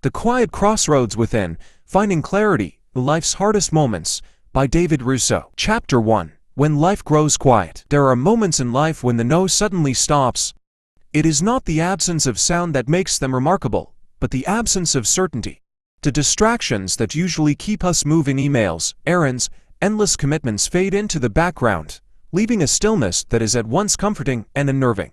The Quiet Crossroads Within, Finding Clarity, Life's Hardest Moments, by David Russo. Chapter 1. When Life Grows Quiet. There are moments in life when the no suddenly stops. It is not the absence of sound that makes them remarkable, but the absence of certainty. The distractions that usually keep us moving, emails, errands, endless commitments, fade into the background, leaving a stillness that is at once comforting and unnerving.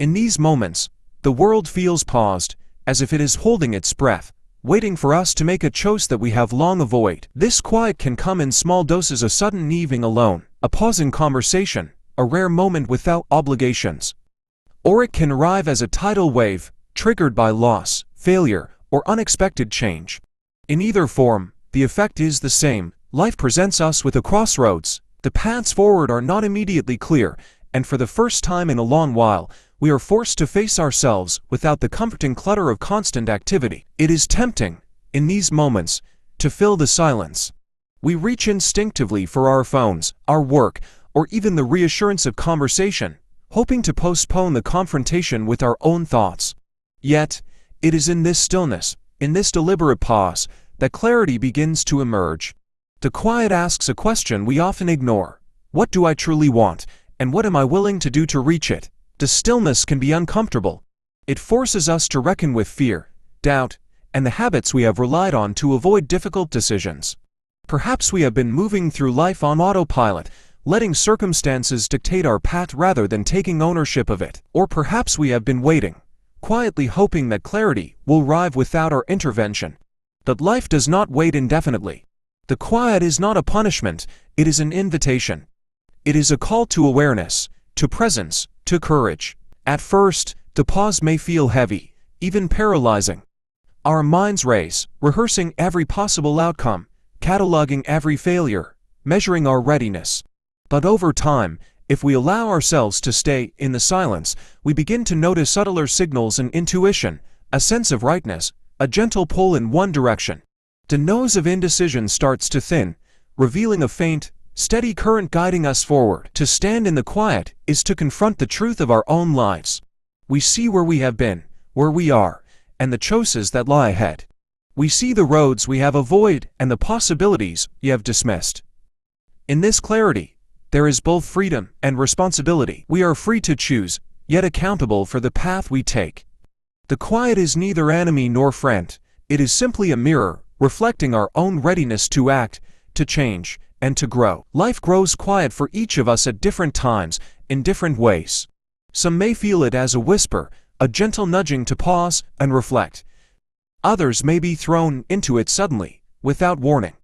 In these moments, the world feels paused, as if it is holding its breath, waiting for us to make a choice that we have long avoided. This quiet can come in small doses: a sudden evening alone, a pause in conversation, a rare moment without obligations. Or it can arrive as a tidal wave, triggered by loss, failure, or unexpected change. In either form, the effect is the same. Life presents us with a crossroads. The paths forward are not immediately clear, and for the first time in a long while, we are forced to face ourselves without the comforting clutter of constant activity. It is tempting, in these moments, to fill the silence. We reach instinctively for our phones, our work, or even the reassurance of conversation, hoping to postpone the confrontation with our own thoughts. Yet, it is in this stillness, in this deliberate pause, that clarity begins to emerge. The quiet asks a question we often ignore: what do I truly want, and what am I willing to do to reach it? The stillness can be uncomfortable. It forces us to reckon with fear, doubt, and the habits we have relied on to avoid difficult decisions. Perhaps we have been moving through life on autopilot, letting circumstances dictate our path rather than taking ownership of it. Or perhaps we have been waiting, quietly hoping that clarity will arrive without our intervention. But life does not wait indefinitely. The quiet is not a punishment, it is an invitation. It is a call to awareness, to presence, to courage. At first, the pause may feel heavy, even paralyzing. Our minds race, rehearsing every possible outcome, cataloging every failure, measuring our readiness. But over time, if we allow ourselves to stay in the silence, we begin to notice subtler signals and intuition, a sense of rightness, a gentle pull in one direction. The nose of indecision starts to thin, revealing a faint, steady current guiding us forward. To stand in the quiet is to confront the truth of our own lives. We see where we have been, where we are, and the choices that lie ahead. We see the roads we have avoided and the possibilities we have dismissed. In this clarity, there is both freedom and responsibility. We are free to choose, yet accountable for the path we take. The quiet is neither enemy nor friend. It is simply a mirror, reflecting our own readiness to act, to change, and to grow. Life grows quiet for each of us at different times, in different ways. Some may feel it as a whisper, a gentle nudging to pause and reflect. Others may be thrown into it suddenly, without warning.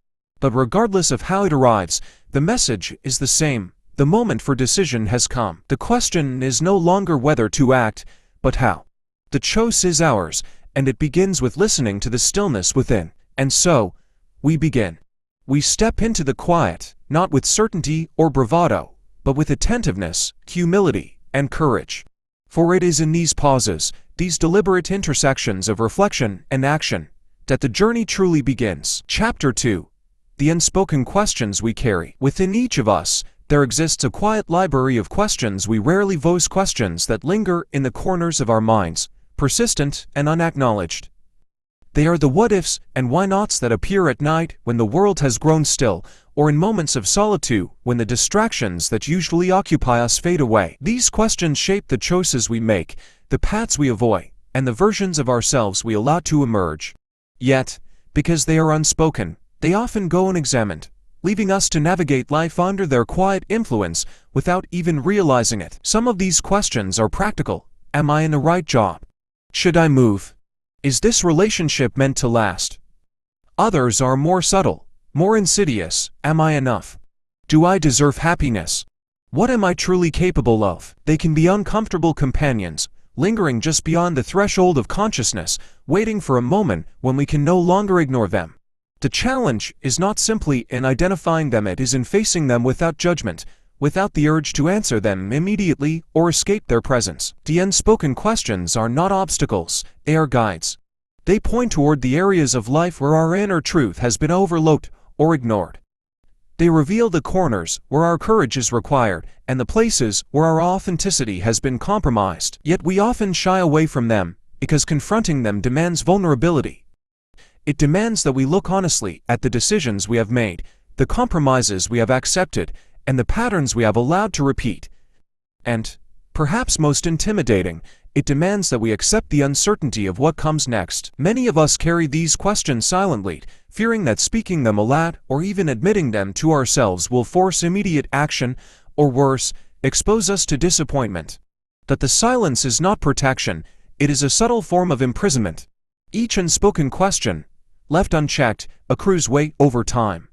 But regardless of how it arrives, the message is the same: the moment for decision has come. The question is no longer whether to act, but how. The choice is ours, and it begins with listening to the stillness within. And so, we begin. We step into the quiet, not with certainty or bravado, but with attentiveness, humility, and courage. For it is in these pauses, these deliberate intersections of reflection and action, that the journey truly begins. Chapter 2. The unspoken questions we carry. Within each of us, there exists a quiet library of questions we rarely voice, questions that linger in the corners of our minds, persistent and unacknowledged. They are the what-ifs and why-nots that appear at night when the world has grown still, or in moments of solitude when the distractions that usually occupy us fade away. These questions shape the choices we make, the paths we avoid, and the versions of ourselves we allow to emerge. Yet, because they are unspoken, they often go unexamined, leaving us to navigate life under their quiet influence without even realizing it. Some of these questions are practical. Am I in the right job? Should I move? Is this relationship meant to last? Others are more subtle, more insidious. Am I enough? Do I deserve happiness? What am I truly capable of? They can be uncomfortable companions, lingering just beyond the threshold of consciousness, waiting for a moment when we can no longer ignore them. The challenge is not simply in identifying them, it is in facing them without judgment, without the urge to answer them immediately or escape their presence. The unspoken questions are not obstacles, they are guides. They point toward the areas of life where our inner truth has been overlooked or ignored. They reveal the corners where our courage is required and the places where our authenticity has been compromised. Yet we often shy away from them because confronting them demands vulnerability. It demands that we look honestly at the decisions we have made, the compromises we have accepted, and the patterns we have allowed to repeat. And, perhaps most intimidating, it demands that we accept the uncertainty of what comes next. Many of us carry these questions silently, fearing that speaking them aloud or even admitting them to ourselves will force immediate action, or worse, expose us to disappointment. But the silence is not protection, it is a subtle form of imprisonment. Each unspoken question, left unchecked, accrues weight over time.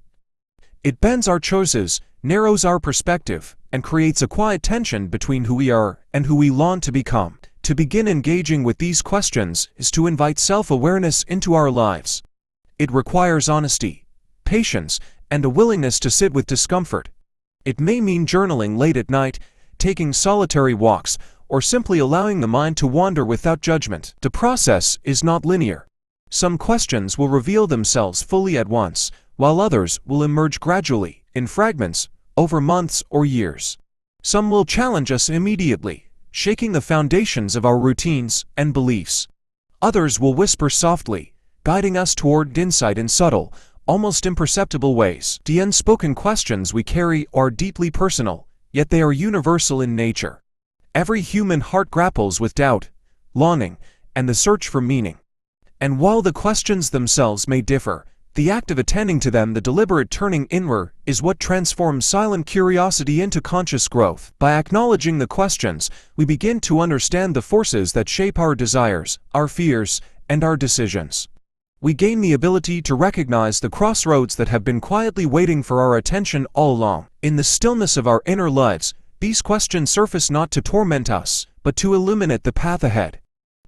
It bends our choices, narrows our perspective, and creates a quiet tension between who we are and who we long to become. To begin engaging with these questions is to invite self-awareness into our lives. It requires honesty, patience, and a willingness to sit with discomfort. It may mean journaling late at night, taking solitary walks, or simply allowing the mind to wander without judgment. The process is not linear. Some questions will reveal themselves fully at once, while others will emerge gradually, in fragments, over months or years. Some will challenge us immediately, shaking the foundations of our routines and beliefs. Others will whisper softly, guiding us toward insight in subtle, almost imperceptible ways. The unspoken questions we carry are deeply personal, yet they are universal in nature. Every human heart grapples with doubt, longing, and the search for meaning. And while the questions themselves may differ, the act of attending to them, the deliberate turning inward, is what transforms silent curiosity into conscious growth. By acknowledging the questions, we begin to understand the forces that shape our desires, our fears, and our decisions. We gain the ability to recognize the crossroads that have been quietly waiting for our attention all along. In the stillness of our inner lives, these questions surface not to torment us, but to illuminate the path ahead.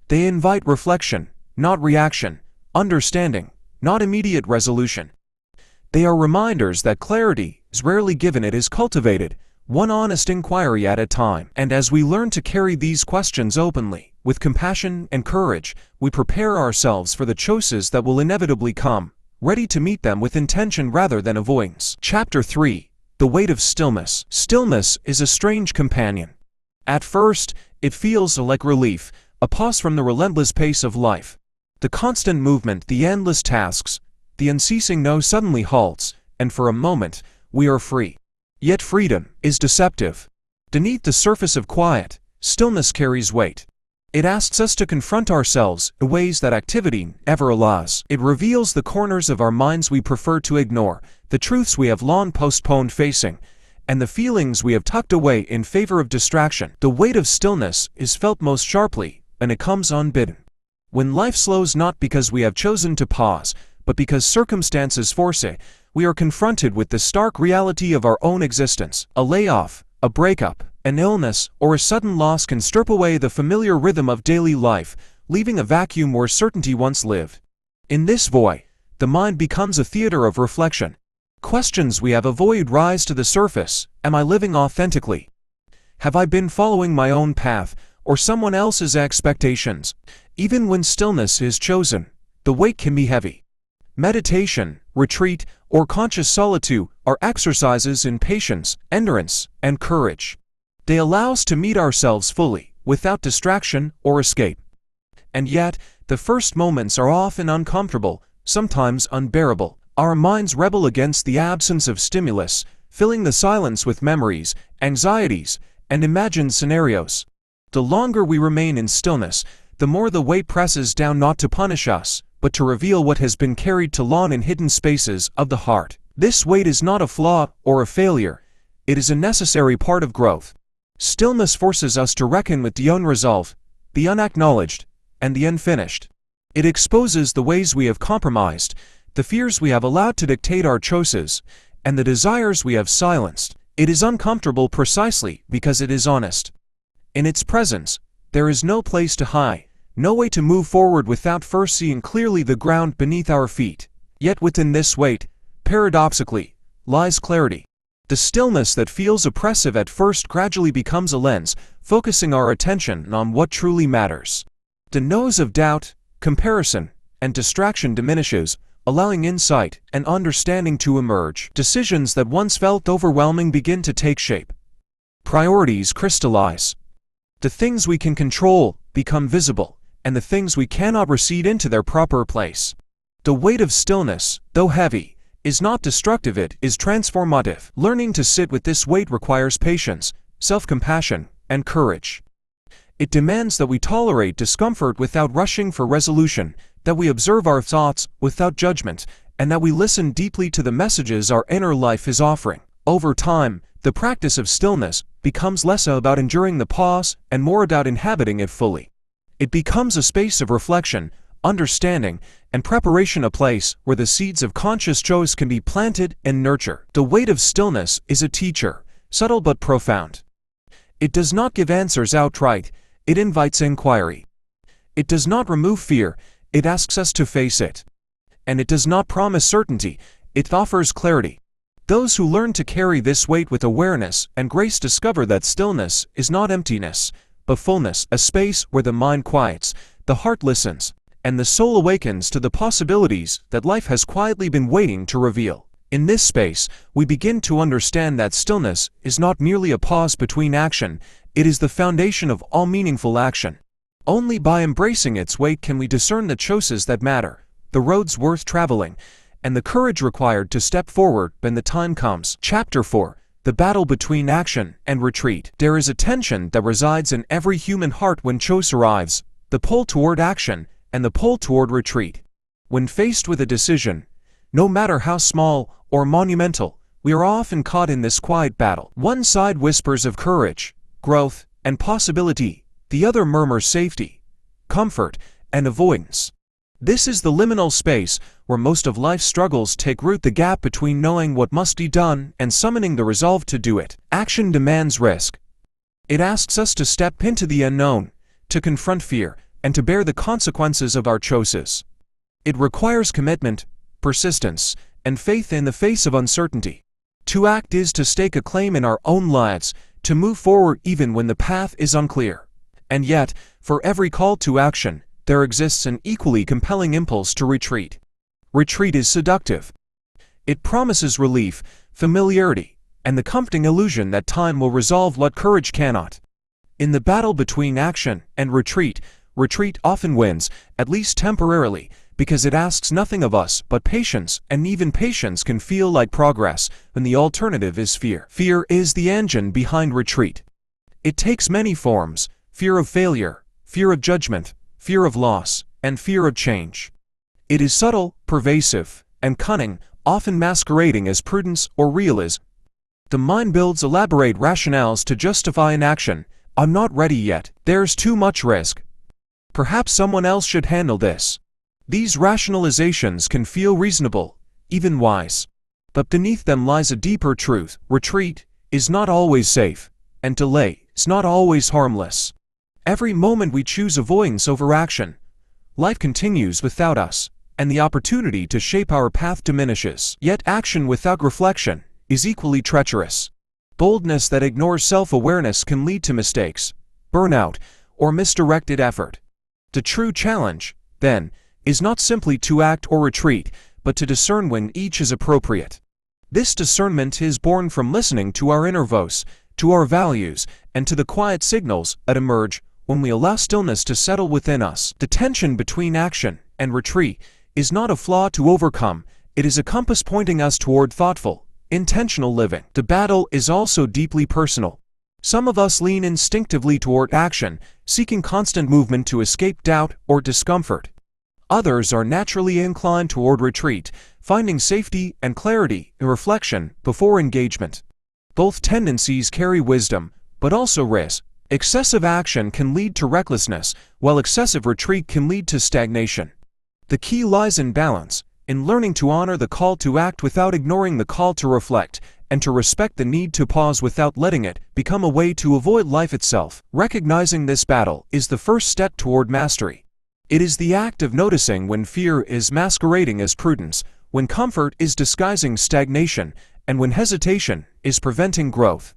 They invite reflection, not reaction, understanding, not immediate resolution. They are reminders that clarity is rarely given, it is cultivated, one honest inquiry at a time. And as we learn to carry these questions openly, with compassion and courage, we prepare ourselves for the choices that will inevitably come, ready to meet them with intention rather than avoidance. Chapter 3. The Weight of Stillness. Stillness is a strange companion. At first, it feels like relief, a pause from the relentless pace of life. The constant movement, the endless tasks, the unceasing noise suddenly halts, and for a moment, we are free. Yet freedom is deceptive. Beneath the surface of quiet, stillness carries weight. It asks us to confront ourselves in ways that activity never allows. It reveals the corners of our minds we prefer to ignore, the truths we have long postponed facing, and the feelings we have tucked away in favor of distraction. The weight of stillness is felt most sharply, and it comes unbidden. When life slows, not because we have chosen to pause, but because circumstances force it, we are confronted with the stark reality of our own existence. A layoff, a breakup, an illness, or a sudden loss can strip away the familiar rhythm of daily life, leaving a vacuum where certainty once lived. In this void, the mind becomes a theater of reflection. Questions we have avoided rise to the surface. Am I living authentically? Have I been following my own path, or someone else's expectations? Even when stillness is chosen, the weight can be heavy. Meditation, retreat, or conscious solitude are exercises in patience, endurance, and courage. They allow us to meet ourselves fully, without distraction or escape. And yet, the first moments are often uncomfortable, sometimes unbearable. Our minds rebel against the absence of stimulus, filling the silence with memories, anxieties, and imagined scenarios. The longer we remain in stillness, the more the weight presses down, not to punish us, but to reveal what has been carried too long in hidden spaces of the heart. This weight is not a flaw or a failure. It is a necessary part of growth. Stillness forces us to reckon with the unresolved, the unacknowledged, and the unfinished. It exposes the ways we have compromised, the fears we have allowed to dictate our choices, and the desires we have silenced. It is uncomfortable precisely because it is honest. In its presence, there is no place to hide, no way to move forward without first seeing clearly the ground beneath our feet. Yet within this weight, paradoxically, lies clarity. The stillness that feels oppressive at first gradually becomes a lens, focusing our attention on what truly matters. The noise of doubt, comparison, and distraction diminishes, allowing insight and understanding to emerge. Decisions that once felt overwhelming begin to take shape. Priorities crystallize. The things we can control become visible, and the things we cannot recede into their proper place. The weight of stillness, though heavy, is not destructive, it is transformative. Learning to sit with this weight requires patience, self-compassion, and courage. It demands that we tolerate discomfort without rushing for resolution, that we observe our thoughts without judgment, and that we listen deeply to the messages our inner life is offering. Over time, the practice of stillness becomes less about enduring the pause and more about inhabiting it fully. It becomes a space of reflection, understanding, and preparation, a place where the seeds of conscious choice can be planted and nurtured. The weight of stillness is a teacher, subtle but profound. It does not give answers outright, it invites inquiry. It does not remove fear, it asks us to face it. And it does not promise certainty, it offers clarity. Those who learn to carry this weight with awareness and grace discover that stillness is not emptiness, but fullness, a space where the mind quiets, the heart listens, and the soul awakens to the possibilities that life has quietly been waiting to reveal. In this space, we begin to understand that stillness is not merely a pause between action, it is the foundation of all meaningful action. Only by embracing its weight can we discern the choices that matter, the roads worth traveling, and the courage required to step forward when the time comes. Chapter 4. The battle between action and retreat. There is a tension that resides in every human heart when choice arrives, the pull toward action and the pull toward retreat. When faced with a decision, no matter how small or monumental, we are often caught in this quiet battle. One side whispers of courage, growth, and possibility, the other murmurs safety, comfort, and avoidance. This is the liminal space where most of life's struggles take root, the gap between knowing what must be done and summoning the resolve to do it. Action demands risk. It asks us to step into the unknown, to confront fear, and to bear the consequences of our choices. It requires commitment, persistence, and faith in the face of uncertainty. To act is to stake a claim in our own lives, to move forward even when the path is unclear. And yet, for every call to action, there exists an equally compelling impulse to retreat. Retreat is seductive. It promises relief, familiarity, and the comforting illusion that time will resolve what courage cannot. In the battle between action and retreat, retreat often wins, at least temporarily, because it asks nothing of us but patience, and even patience can feel like progress when the alternative is fear. Fear is the engine behind retreat. It takes many forms: fear of failure, fear of judgment, fear of loss, and fear of change. It is subtle, pervasive, and cunning, often masquerading as prudence or realism. The mind builds elaborate rationales to justify an action. I'm not ready yet. There's too much risk. Perhaps someone else should handle this. These rationalizations can feel reasonable, even wise. But beneath them lies a deeper truth: retreat is not always safe, and delay is not always harmless. Every moment we choose avoidance over action, life continues without us, and the opportunity to shape our path diminishes. Yet action without reflection is equally treacherous. Boldness that ignores self-awareness can lead to mistakes, burnout, or misdirected effort. The true challenge, then, is not simply to act or retreat, but to discern when each is appropriate. This discernment is born from listening to our inner voice, to our values, and to the quiet signals that emerge when we allow stillness to settle within us. The tension between action and retreat is not a flaw to overcome, it is a compass pointing us toward thoughtful, intentional living. The battle is also deeply personal. Some of us lean instinctively toward action, seeking constant movement to escape doubt or discomfort. Others are naturally inclined toward retreat, finding safety and clarity in reflection before engagement. Both tendencies carry wisdom, but also risk. Excessive action can lead to recklessness, while excessive retreat can lead to stagnation. The key lies in balance, in learning to honor the call to act without ignoring the call to reflect, and to respect the need to pause without letting it become a way to avoid life itself. Recognizing this battle is the first step toward mastery. It is the act of noticing when fear is masquerading as prudence, when comfort is disguising stagnation, and when hesitation is preventing growth.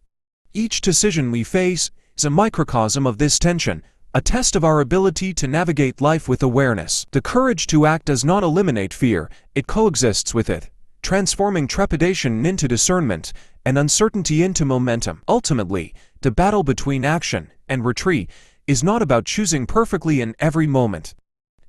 Each decision we face is a microcosm of this tension, a test of our ability to navigate life with awareness. The courage to act does not eliminate fear, it coexists with it, transforming trepidation into discernment and uncertainty into momentum. Ultimately, the battle between action and retreat is not about choosing perfectly in every moment.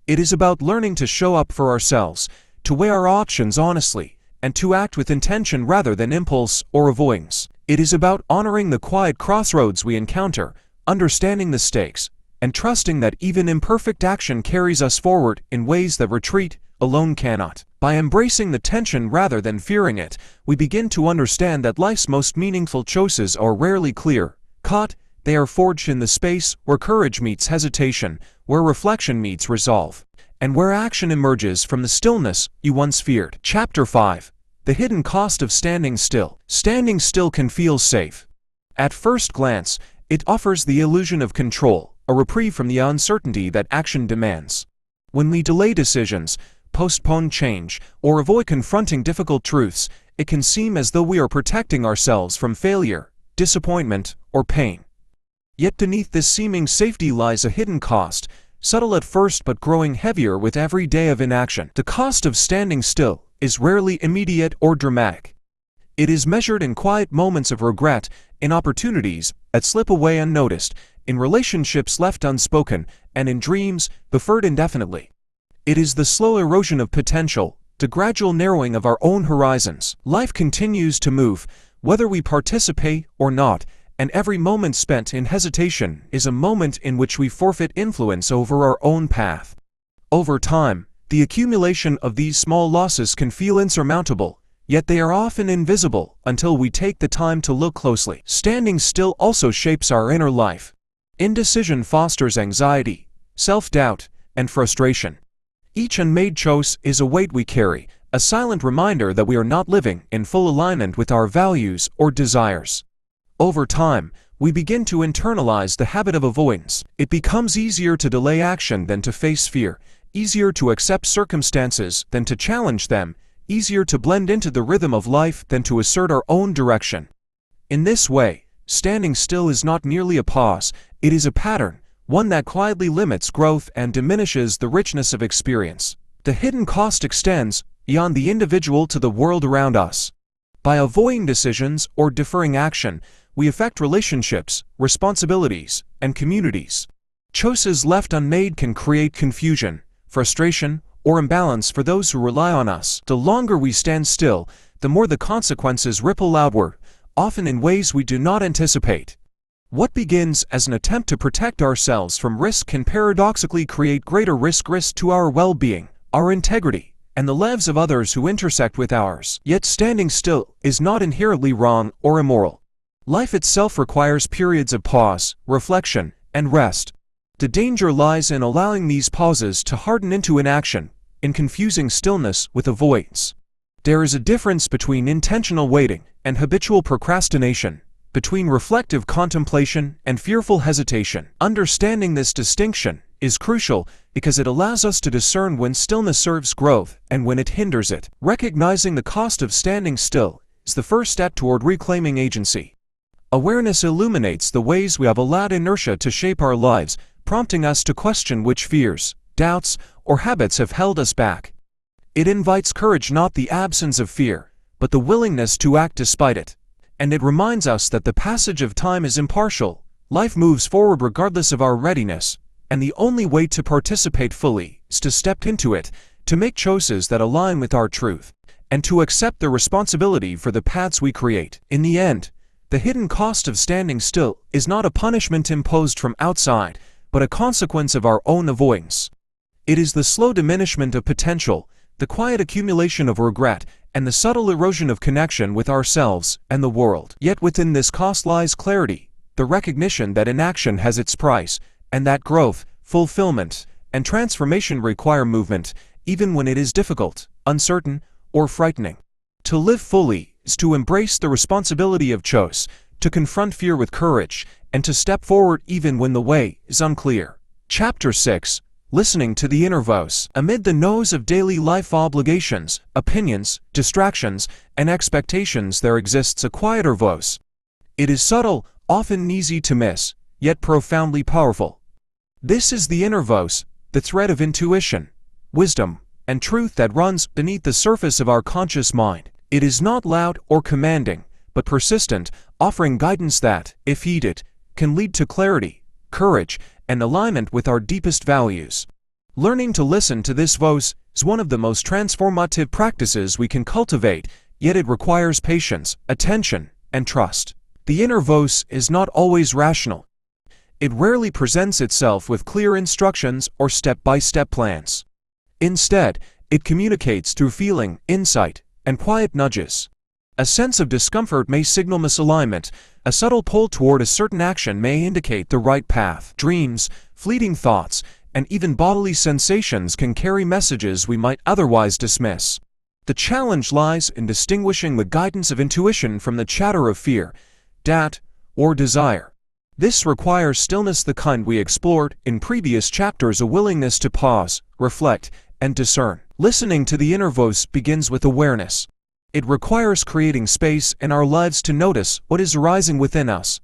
It is about learning to show up for ourselves, to weigh our options honestly, and to act with intention rather than impulse or avoidance. It is about honoring the quiet crossroads we encounter, understanding the stakes, and trusting that even imperfect action carries us forward in ways that retreat alone cannot. By embracing the tension rather than fearing it, we begin to understand that life's most meaningful choices are rarely clear-cut. They are forged in the space where courage meets hesitation, where reflection meets resolve, and where action emerges from the stillness you once feared. Chapter 5. The Hidden Cost of Standing Still. Standing still can feel safe. At first glance, it offers the illusion of control, a reprieve from the uncertainty that action demands. When we delay decisions, postpone change, or avoid confronting difficult truths, it can seem as though we are protecting ourselves from failure, disappointment, or pain. Yet beneath this seeming safety lies a hidden cost, subtle at first but growing heavier with every day of inaction. The cost of standing still is rarely immediate or dramatic. It is measured in quiet moments of regret, in opportunities that slip away unnoticed, in relationships left unspoken, and in dreams deferred indefinitely. It is the slow erosion of potential, the gradual narrowing of our own horizons. Life continues to move, whether we participate or not, and every moment spent in hesitation is a moment in which we forfeit influence over our own path. Over time, the accumulation of these small losses can feel insurmountable, yet they are often invisible until we take the time to look closely. Standing still also shapes our inner life. Indecision fosters anxiety, self-doubt, and frustration. Each unmade choice is a weight we carry, a silent reminder that we are not living in full alignment with our values or desires. Over time, we begin to internalize the habit of avoidance. It becomes easier to delay action than to face fear, easier to accept circumstances than to challenge them, easier to blend into the rhythm of life than to assert our own direction. In this way, standing still is not merely a pause, it is a pattern, one that quietly limits growth and diminishes the richness of experience. The hidden cost extends beyond the individual to the world around us. By avoiding decisions or deferring action, we affect relationships, responsibilities, and communities. Choices left unmade can create confusion, frustration, or imbalance for those who rely on us. The longer we stand still, the more the consequences ripple outward, often in ways we do not anticipate. What begins as an attempt to protect ourselves from risk can paradoxically create greater risk to our well-being, our integrity, and the lives of others who intersect with ours. Yet standing still is not inherently wrong or immoral. Life itself requires periods of pause, reflection, and rest. The danger lies in allowing these pauses to harden into inaction, in confusing stillness with avoidance. There is a difference between intentional waiting and habitual procrastination, between reflective contemplation and fearful hesitation. Understanding this distinction is crucial because it allows us to discern when stillness serves growth and when it hinders it. Recognizing the cost of standing still is the first step toward reclaiming agency. Awareness illuminates the ways we have allowed inertia to shape our lives, prompting us to question which fears, doubts, or habits have held us back. It invites courage, not the absence of fear, but the willingness to act despite it. And it reminds us that the passage of time is impartial, life moves forward regardless of our readiness, and the only way to participate fully is to step into it, to make choices that align with our truth, and to accept the responsibility for the paths we create. In the end, the hidden cost of standing still is not a punishment imposed from outside, but a consequence of our own avoidance. It is the slow diminishment of potential, the quiet accumulation of regret, and the subtle erosion of connection with ourselves and the world. Yet within this cost lies clarity, the recognition that inaction has its price, and that growth, fulfillment, and transformation require movement, even when it is difficult, uncertain, or frightening. To live fully is to embrace the responsibility of choice, to confront fear with courage, and to step forward even when the way is unclear. Chapter 6. Listening to the inner voice. Amid the noise of daily life obligations, opinions, distractions, and expectations, there exists a quieter voice. It is subtle, often easy to miss, yet profoundly powerful. This is the inner voice, the thread of intuition, wisdom, and truth that runs beneath the surface of our conscious mind. It is not loud or commanding, but persistent, offering guidance that, if heeded, can lead to clarity, courage, and alignment with our deepest values. Learning to listen to this voice is one of the most transformative practices we can cultivate, yet it requires patience, attention, and trust. The inner voice is not always rational. It rarely presents itself with clear instructions or step-by-step plans. Instead, it communicates through feeling, insight, and quiet nudges. A sense of discomfort may signal misalignment. A subtle pull toward a certain action may indicate the right path. Dreams, fleeting thoughts, and even bodily sensations can carry messages we might otherwise dismiss. The challenge lies in distinguishing the guidance of intuition from the chatter of fear, doubt, or desire. This requires stillness, the kind we explored in previous chapters, a willingness to pause, reflect, and discern. Listening to the inner voice begins with awareness. It requires creating space in our lives to notice what is arising within us.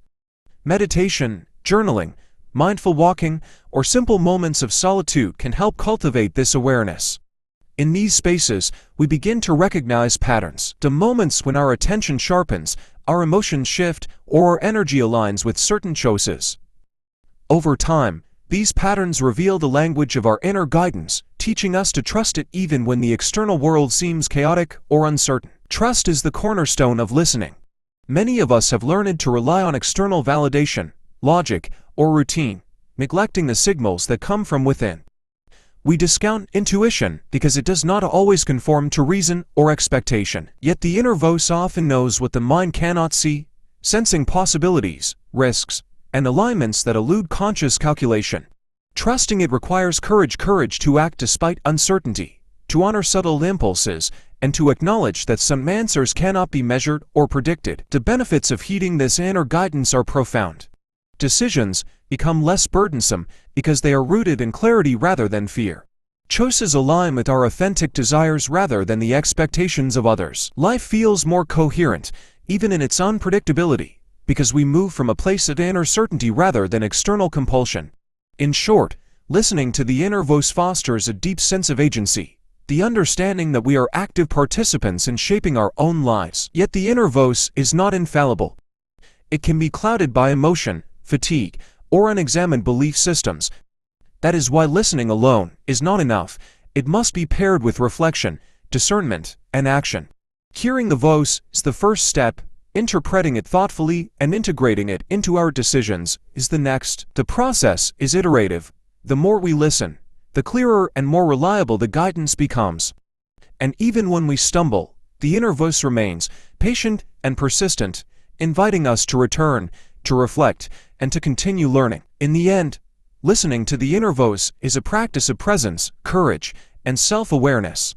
Meditation, journaling, mindful walking, or simple moments of solitude can help cultivate this awareness. In these spaces, we begin to recognize patterns, the moments when our attention sharpens, our emotions shift, or our energy aligns with certain choices. Over time, these patterns reveal the language of our inner guidance, teaching us to trust it even when the external world seems chaotic or uncertain. Trust is the cornerstone of listening. Many of us have learned to rely on external validation, logic, or routine, neglecting the signals that come from within. We discount intuition because it does not always conform to reason or expectation. Yet the inner voice often knows what the mind cannot see, sensing possibilities, risks, and alignments that elude conscious calculation. Trusting it requires courage to act despite uncertainty, to honor subtle impulses, and to acknowledge that some answers cannot be measured or predicted. The benefits of heeding this inner guidance are profound. Decisions become less burdensome because they are rooted in clarity rather than fear. Choices align with our authentic desires rather than the expectations of others. Life feels more coherent, even in its unpredictability, because we move from a place of inner certainty rather than external compulsion. In short, listening to the inner voice fosters a deep sense of agency, the understanding that we are active participants in shaping our own lives. Yet the inner voice is not infallible. It can be clouded by emotion, fatigue, or unexamined belief systems. That is why listening alone is not enough. It must be paired with reflection, discernment, and action. Hearing the voice is the first step. Interpreting it thoughtfully and integrating it into our decisions is the next. The process is iterative. The more we listen, the clearer and more reliable the guidance becomes. And even when we stumble, the inner voice remains patient and persistent, inviting us to return, to reflect, and to continue learning. In the end, listening to the inner voice is a practice of presence, courage, and self-awareness.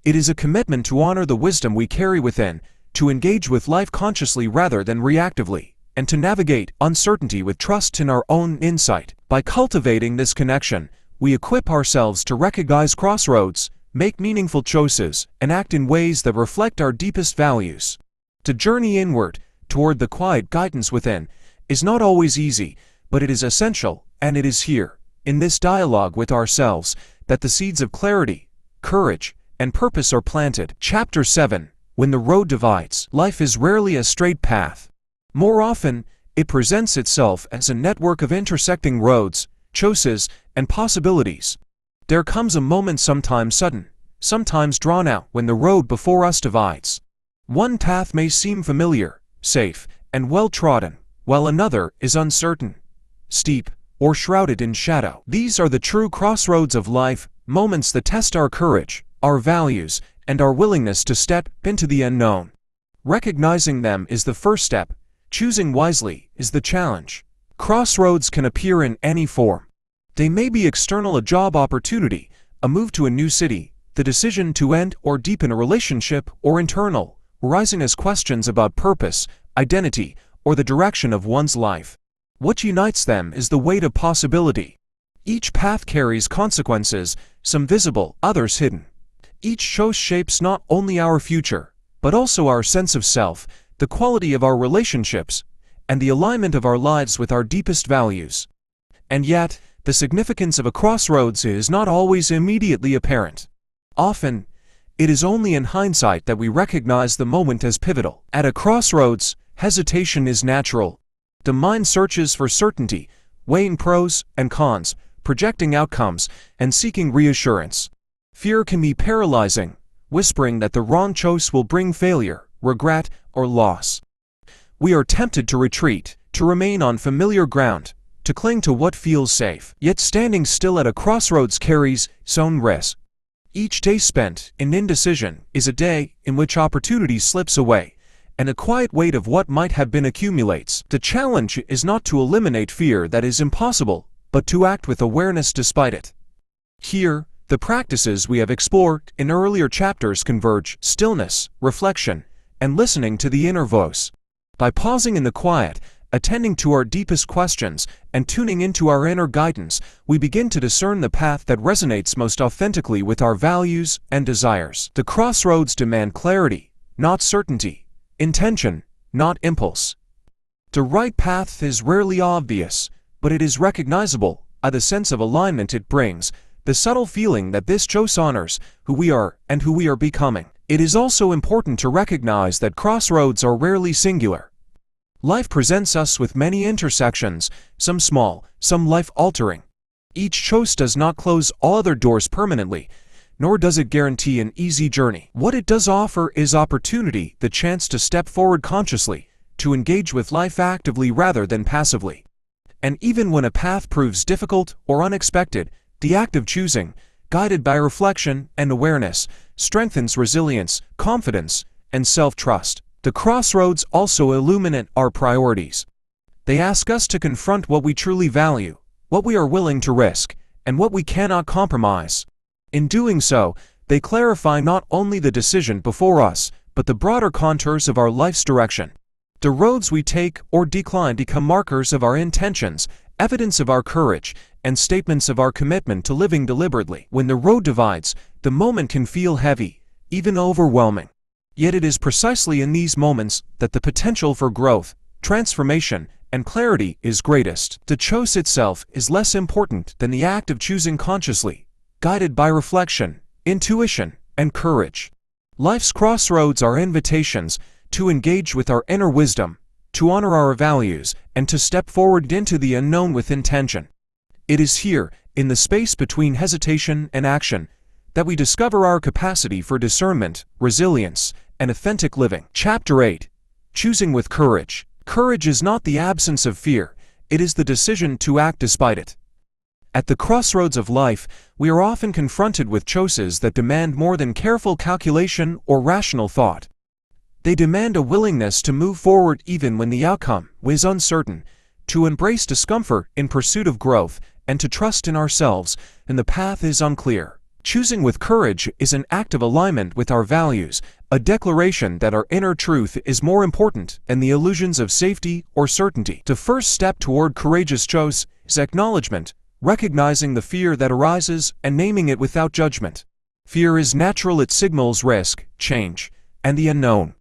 It is a commitment to honor the wisdom we carry within, to engage with life consciously rather than reactively, and to navigate uncertainty with trust in our own insight. By cultivating this connection, we equip ourselves to recognize crossroads, make meaningful choices, and act in ways that reflect our deepest values. To journey inward, toward the quiet guidance within, is not always easy, but it is essential, and it is here, in this dialogue with ourselves, that the seeds of clarity, courage, and purpose are planted. Chapter 7. When the road divides. Life is rarely a straight path. More often, it presents itself as a network of intersecting roads, choices, and possibilities. There comes a moment, sometimes sudden, sometimes drawn out, when the road before us divides. One path may seem familiar, safe, and well-trodden, while another is uncertain, steep, or shrouded in shadow. These are the true crossroads of life, moments that test our courage, our values, and our willingness to step into the unknown. Recognizing them is the first step. Choosing wisely is the challenge. Crossroads can appear in any form. They may be external, a job opportunity, a move to a new city, the decision to end or deepen a relationship, or internal, arising as questions about purpose, identity, or the direction of one's life. What unites them is the weight of possibility. Each path carries consequences, some visible, others hidden. Each choice shapes not only our future, but also our sense of self, the quality of our relationships, and the alignment of our lives with our deepest values. And yet, the significance of a crossroads is not always immediately apparent. Often, it is only in hindsight that we recognize the moment as pivotal. At a crossroads, hesitation is natural. The mind searches for certainty, weighing pros and cons, projecting outcomes, and seeking reassurance. Fear can be paralyzing, whispering that the wrong choice will bring failure, regret, or loss. We are tempted to retreat, to remain on familiar ground, to cling to what feels safe. Yet standing still at a crossroads carries its own risk. Each day spent in indecision is a day in which opportunity slips away, and a quiet weight of what might have been accumulates. The challenge is not to eliminate fear that is impossible, but to act with awareness despite it. Here, the practices we have explored in earlier chapters converge: stillness, reflection, and listening to the inner voice. By pausing in the quiet, attending to our deepest questions, and tuning into our inner guidance, we begin to discern the path that resonates most authentically with our values and desires. The crossroads demand clarity, not certainty; intention, not impulse. The right path is rarely obvious, but it is recognizable by the sense of alignment it brings, the subtle feeling that this choice honors who we are and who we are becoming. It is also important to recognize that crossroads are rarely singular. Life presents us with many intersections, some small, some life-altering. Each choice does not close all other doors permanently, nor does it guarantee an easy journey. What it does offer is opportunity, the chance to step forward consciously, to engage with life actively rather than passively. And even when a path proves difficult or unexpected, the act of choosing, guided by reflection and awareness, strengthens resilience, confidence, and self-trust. The crossroads also illuminate our priorities. They ask us to confront what we truly value, what we are willing to risk, and what we cannot compromise. In doing so, they clarify not only the decision before us, but the broader contours of our life's direction. The roads we take or decline become markers of our intentions, evidence of our courage, and statements of our commitment to living deliberately. When the road divides, the moment can feel heavy, even overwhelming. Yet it is precisely in these moments that the potential for growth, transformation, and clarity is greatest. The choice itself is less important than the act of choosing consciously, guided by reflection, intuition, and courage. Life's crossroads are invitations to engage with our inner wisdom, to honor our values, and to step forward into the unknown with intention. It is here, in the space between hesitation and action, that we discover our capacity for discernment, resilience, and authentic living. Chapter 8. Choosing with Courage. Courage is not the absence of fear, it is the decision to act despite it. At the crossroads of life, we are often confronted with choices that demand more than careful calculation or rational thought. They demand a willingness to move forward even when the outcome is uncertain, to embrace discomfort in pursuit of growth, and to trust in ourselves when the path is unclear. Choosing with courage is an act of alignment with our values, a declaration that our inner truth is more important than the illusions of safety or certainty. The first step toward courageous choice is acknowledgement, recognizing the fear that arises and naming it without judgment. Fear is natural, it signals risk, change, and the unknown.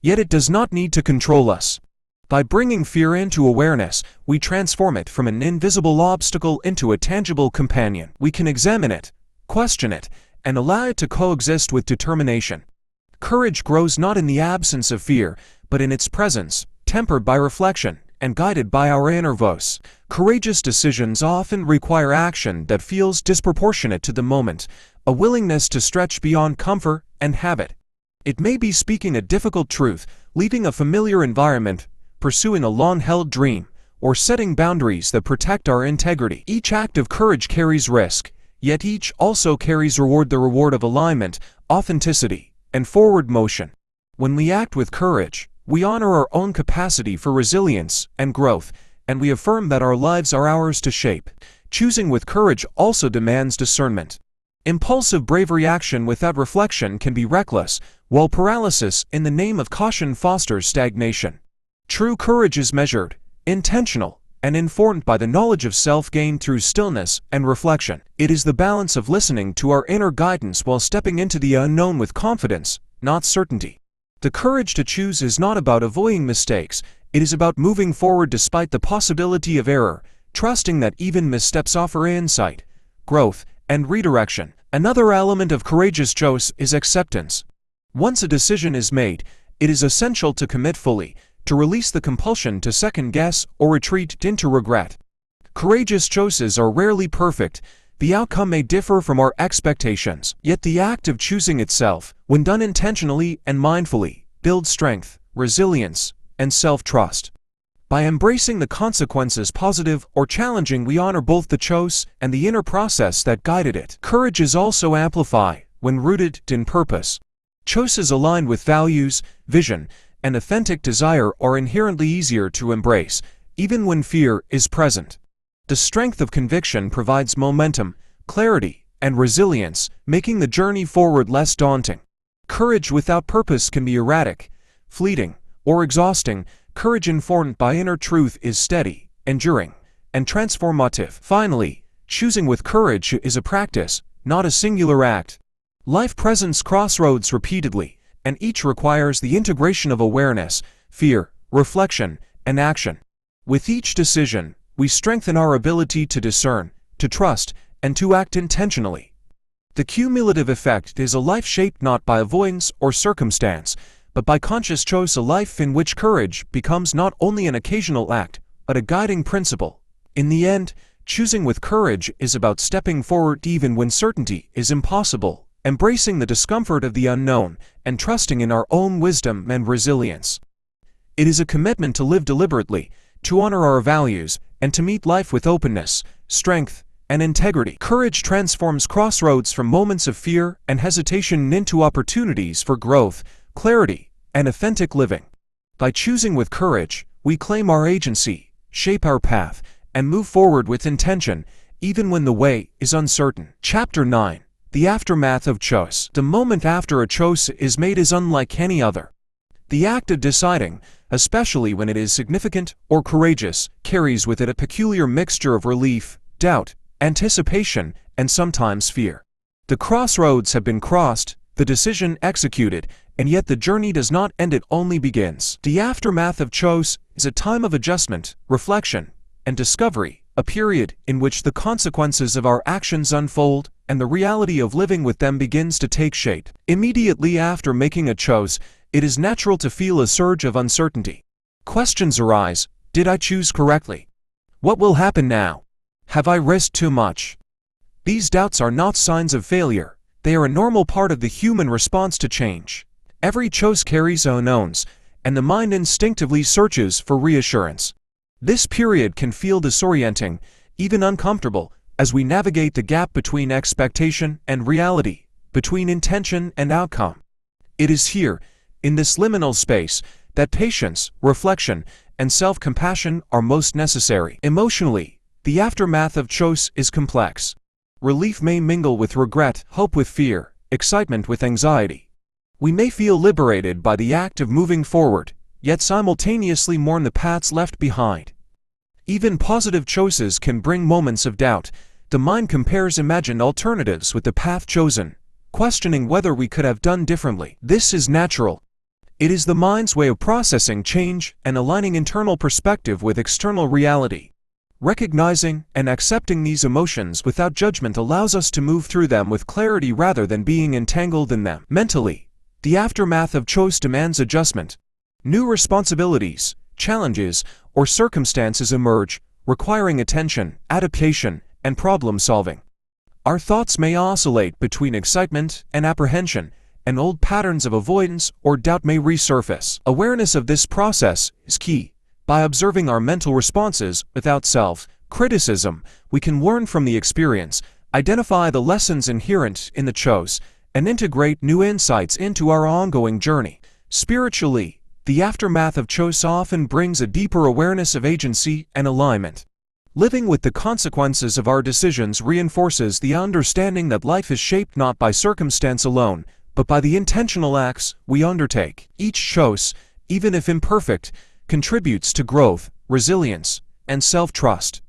Yet it does not need to control us. By bringing fear into awareness, we transform it from an invisible obstacle into a tangible companion. We can examine it, question it, and allow it to coexist with determination. Courage grows not in the absence of fear, but in its presence, tempered by reflection and guided by our inner voice. Courageous decisions often require action that feels disproportionate to the moment, a willingness to stretch beyond comfort and habit. It may be speaking a difficult truth, leaving a familiar environment, pursuing a long-held dream, or setting boundaries that protect our integrity. Each act of courage carries risk, yet each also carries reward, the reward of alignment, authenticity, and forward motion. When we act with courage, we honor our own capacity for resilience and growth, and we affirm that our lives are ours to shape. Choosing with courage also demands discernment. Impulsive bravery action without reflection can be reckless, while paralysis in the name of caution fosters stagnation. True courage is measured, intentional, and informed by the knowledge of self gained through stillness and reflection. It is the balance of listening to our inner guidance while stepping into the unknown with confidence, not certainty. The courage to choose is not about avoiding mistakes, it is about moving forward despite the possibility of error, trusting that even missteps offer insight, growth, and redirection. Another element of courageous choice is acceptance. Once a decision is made, it is essential to commit fully, to release the compulsion to second-guess or retreat into regret. Courageous choices are rarely perfect, The outcome may differ from our expectations, yet the act of choosing itself, when done intentionally and mindfully, builds strength, resilience, and self-trust. By embracing the consequences, positive or challenging, we honor both the choice and the inner process that guided it. Courage is also amplified when rooted in purpose. Choices aligned with values, vision, and authentic desire are inherently easier to embrace, even when fear is present. The strength of conviction provides momentum, clarity, and resilience, making the journey forward less daunting. Courage without purpose can be erratic, fleeting, or exhausting. Courage informed by inner truth is steady, enduring, and transformative. Finally, choosing with courage is a practice, not a singular act. Life presents crossroads repeatedly, and each requires the integration of awareness, fear, reflection, and action. With each decision, we strengthen our ability to discern, to trust, and to act intentionally. The cumulative effect is a life shaped not by avoidance or circumstance, but by conscious choice, a life in which courage becomes not only an occasional act, but a guiding principle. In the end, choosing with courage is about stepping forward even when certainty is impossible, embracing the discomfort of the unknown, and trusting in our own wisdom and resilience. It is a commitment to live deliberately, to honor our values, and to meet life with openness, strength, and integrity. Courage transforms crossroads from moments of fear and hesitation into opportunities for growth, clarity, and authentic living. By choosing with courage, we claim our agency, shape our path, and move forward with intention, even when the way is uncertain. Chapter 9. The Aftermath of Choice. The moment after a choice is made is unlike any other. The act of deciding, especially when it is significant or courageous, carries with it a peculiar mixture of relief, doubt, anticipation, and sometimes fear. The crossroads have been crossed, the decision executed, and yet the journey does not end, it only begins. The aftermath of choice is a time of adjustment, reflection, and discovery, a period in which the consequences of our actions unfold and the reality of living with them begins to take shape. Immediately after making a choice, it is natural to feel a surge of uncertainty. Questions arise: did I choose correctly? What will happen now? Have I risked too much? These doubts are not signs of failure. They are a normal part of the human response to change. Every choice carries unknowns, and the mind instinctively searches for reassurance. This period can feel disorienting, even uncomfortable, as we navigate the gap between expectation and reality, between intention and outcome. It is here, in this liminal space, that patience, reflection, and self-compassion are most necessary. Emotionally, the aftermath of choice is complex. Relief may mingle with regret, hope with fear, excitement with anxiety. We may feel liberated by the act of moving forward, yet simultaneously mourn the paths left behind. Even positive choices can bring moments of doubt. The mind compares imagined alternatives with the path chosen, questioning whether we could have done differently. This is natural. It is the mind's way of processing change and aligning internal perspective with external reality. Recognizing and accepting these emotions without judgment allows us to move through them with clarity rather than being entangled in them. Mentally, the aftermath of choice demands adjustment. New responsibilities, challenges, or circumstances emerge, requiring attention, adaptation, and problem-solving. Our thoughts may oscillate between excitement and apprehension, and old patterns of avoidance or doubt may resurface. Awareness of this process is key. By observing our mental responses without self-criticism, we can learn from the experience, identify the lessons inherent in the choice, and integrate new insights into our ongoing journey. Spiritually, the aftermath of choice often brings a deeper awareness of agency and alignment. Living with the consequences of our decisions reinforces the understanding that life is shaped not by circumstance alone, but by the intentional acts we undertake. Each choice, even if imperfect, contributes to growth, resilience, and self-trust.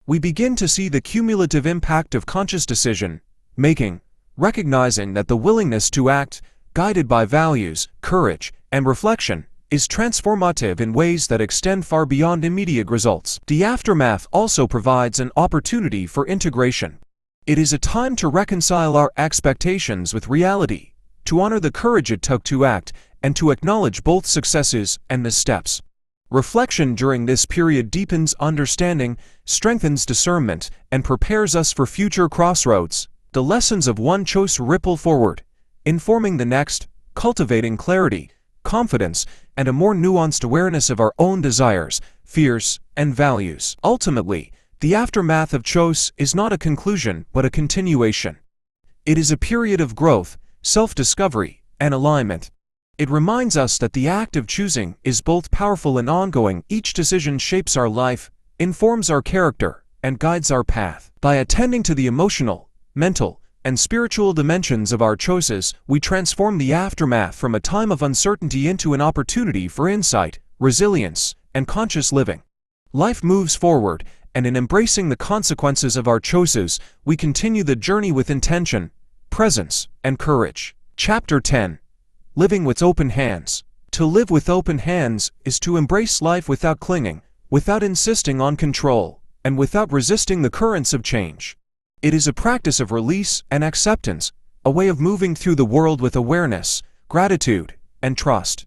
We begin to see the cumulative impact of conscious decision-making, recognizing that the willingness to act, guided by values, courage, and reflection, is transformative in ways that extend far beyond immediate results. The aftermath also provides an opportunity for integration. It is a time to reconcile our expectations with reality, to honor the courage it took to act, and to acknowledge both successes and missteps. Reflection during this period deepens understanding, strengthens discernment, and prepares us for future crossroads. The lessons of one choice ripple forward, informing the next, cultivating clarity, confidence, and a more nuanced awareness of our own desires, fears, and values. Ultimately, the aftermath of choice is not a conclusion but a continuation. It is a period of growth, self-discovery, and alignment. It reminds us that the act of choosing is both powerful and ongoing. Each decision shapes our life, informs our character, and guides our path. By attending to the emotional, mental, and spiritual dimensions of our choices, we transform the aftermath from a time of uncertainty into an opportunity for insight, resilience, and conscious living. Life moves forward, and in embracing the consequences of our choices, we continue the journey with intention, presence, and courage. Chapter 10. Living with open hands. To live with open hands is to embrace life without clinging, without insisting on control, and without resisting the currents of change. It is a practice of release and acceptance, a way of moving through the world with awareness, gratitude, and trust.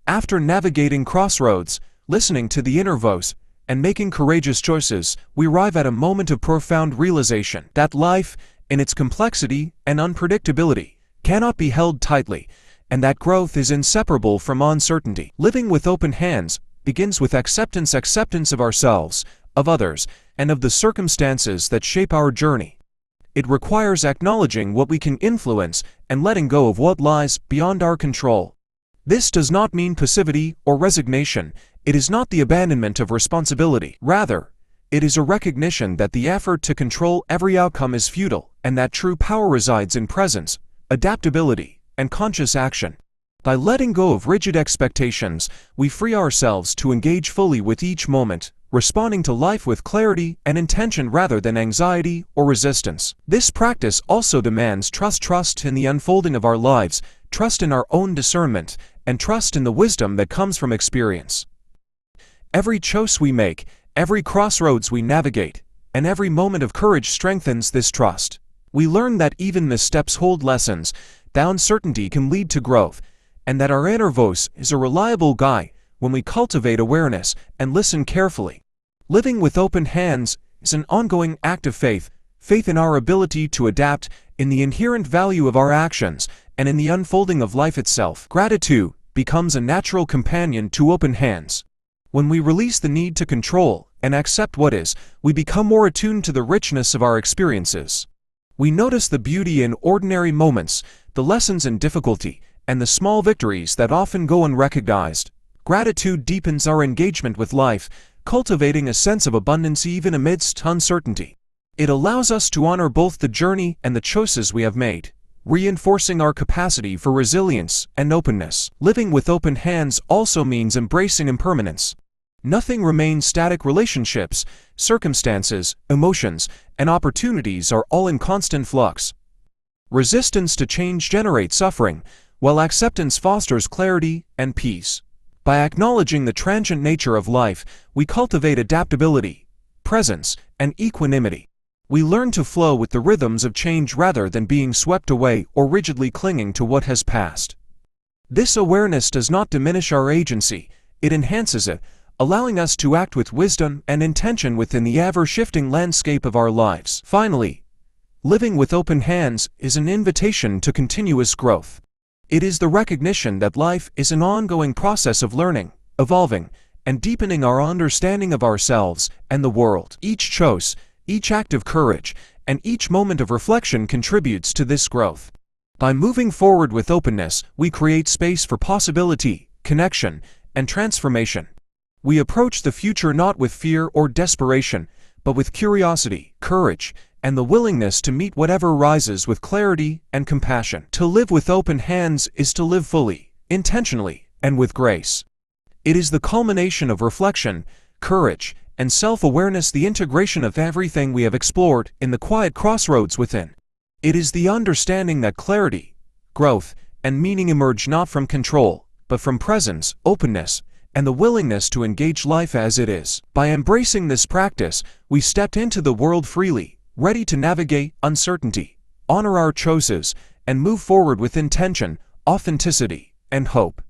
After navigating crossroads, listening to the inner voice, and making courageous choices, we arrive at a moment of profound realization that life, in its complexity and unpredictability, cannot be held tightly, and that growth is inseparable from uncertainty. Living with open hands begins with acceptance of ourselves, of others, and of the circumstances that shape our journey. It requires acknowledging what we can influence and letting go of what lies beyond our control. This does not mean passivity or resignation. It is not the abandonment of responsibility. Rather, it is a recognition that the effort to control every outcome is futile, and that true power resides in presence, adaptability, and conscious action. By letting go of rigid expectations, we free ourselves to engage fully with each moment, responding to life with clarity and intention rather than anxiety or resistance. This practice also demands trust in the unfolding of our lives, trust in our own discernment, and trust in the wisdom that comes from experience. Every choice we make, every crossroads we navigate, and every moment of courage strengthens this trust. We learn that even missteps hold lessons, that uncertainty can lead to growth, and that our inner voice is a reliable guide when we cultivate awareness and listen carefully. Living with open hands is an ongoing act of faith in our ability to adapt, in the inherent value of our actions, and in the unfolding of life itself. Gratitude becomes a natural companion to open hands. When we release the need to control and accept what is, we become more attuned to the richness of our experiences. We notice the beauty in ordinary moments, the lessons in difficulty, and the small victories that often go unrecognized. Gratitude deepens our engagement with life, cultivating a sense of abundance even amidst uncertainty. It allows us to honor both the journey and the choices we have made, reinforcing our capacity for resilience and openness. Living with open hands also means embracing impermanence. Nothing remains static. Relationships, circumstances, emotions, and opportunities are all in constant flux. Resistance to change generates suffering, while acceptance fosters clarity and peace. By acknowledging the transient nature of life, we cultivate adaptability, presence, and equanimity. We learn to flow with the rhythms of change rather than being swept away or rigidly clinging to what has passed. This awareness does not diminish our agency, it enhances it, allowing us to act with wisdom and intention within the ever-shifting landscape of our lives. Finally, living with open hands is an invitation to continuous growth. It is the recognition that life is an ongoing process of learning, evolving, and deepening our understanding of ourselves and the world. Each choice, each act of courage, and each moment of reflection contributes to this growth. By moving forward with openness, we create space for possibility, connection, and transformation. We approach the future not with fear or desperation, but with curiosity, courage, and the willingness to meet whatever arises with clarity and compassion. To live with open hands is to live fully, intentionally, and with grace. It is the culmination of reflection, courage, and self-awareness, the integration of everything we have explored in the Quiet Crossroads Within. It is the understanding that clarity, growth, and meaning emerge not from control, but from presence, openness, and the willingness to engage life as it is. By embracing this practice, we stepped into the world freely, ready to navigate uncertainty, honor our choices, and move forward with intention, authenticity, and hope.